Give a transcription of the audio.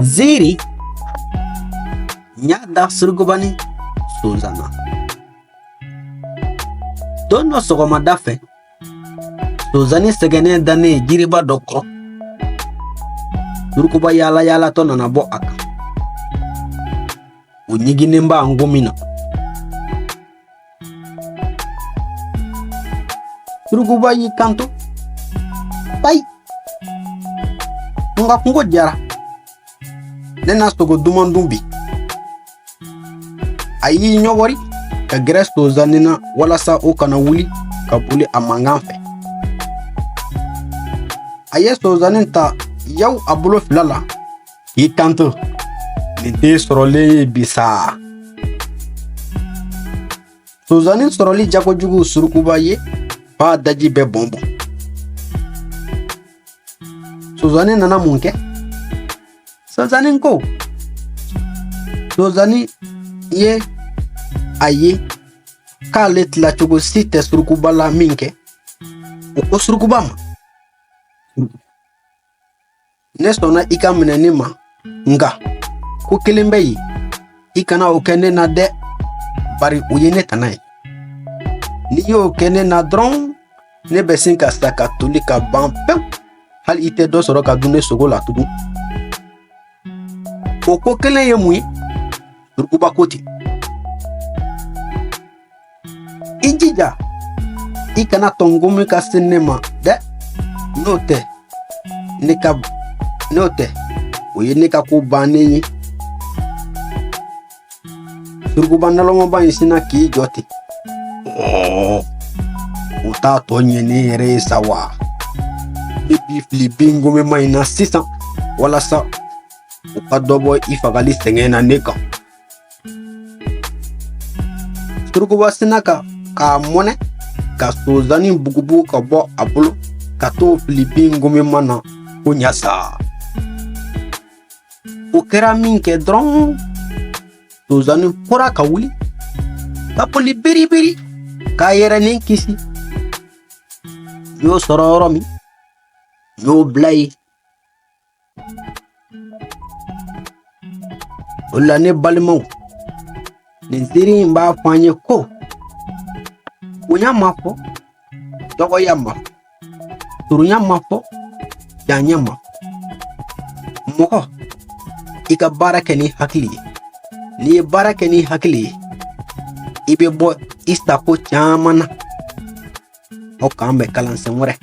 Ziirin ɲa da Surukuba ni sònsannin. Don dɔ sɔgɔmada fɛ, sònsannin sɛgɛnnen dannen jiriba dɔ kɔrɔ. Surukuba yaala yaalatɔ nana bɔ a kan. O ɲiginnen b'a ngomi na. Surukuba y'i kanto. Pai! N ka kungo jara. Ne na sogo duman dun bi. A y'i ɲɔgɔri ka gɛrɛ sònsannin na walasa o kana wuli ka boli a mankan fɛ. A ye sònsannin ta yaw a bolo fila la k'i kanto. Nin tɛ sɔrɔlen ye bi saa. Sònsannin sɔrɔli jagojugu Surukuba ye f'a daji bɛɛ bɔnbɔn. Sònsannin nana mun kɛ? Sònsannin ko. Sònsannin ye a ye k'ale tilacogo si tɛ Surukuba la min kɛ, o ko Surukuba ma. Ne sɔnna i ka minɛni ma, nka ko kelen bɛ yen, i kana o kɛ ne na dɛ, bari o ye ne tana ye. N'i y'o kɛ ne na dɔrɔn, ne bɛ sin ka sa ka toli ka ban pewu, hali i tɛ dɔ sɔrɔ ka dun ne sogo la tugun. O ko kelen ye mun ye? Surukuba ko ten. I jija, i kana tɔngomi ka se ne ma dɛ, n'o tɛ, o ye ne ka ko bannen ye. Surukuba nalɔmɔba in sinna k'i jɔ ten. O t'a tɔ ɲɛ ne yɛrɛ ye sa wa? Ne b'i fili bin ngomema in na sisan walasa o ka dɔ bɔ i fagali sɛgɛn na ne kan. Surukuba sinna k'a mɔnɛ ka sònsannin bugubugu ka bɔ a bolo ka t'o fili bin ngomema na ko ɲa saa. O kɛra min kɛ dɔrɔn, sònsannin kora ka wuli ka boli biribiri k'a yɛrɛ ni kisi. Y'o sɔrɔ yɔrɔ min, y'o bila ye. O la ne balimaw, Nìn Ziirin b'a fɔ an ye ko bonya ma fɔ, dɔgɔya ma fɔ, surunya ma fɔ, janya ma fɔ. Mɔgɔ, i ka baara kɛ ni hakili ye. N'i ye baara kɛ ni hakili ye, i bɛ bɔ i sago caman na. Aw k'an bɛn kalansen wɛrɛ.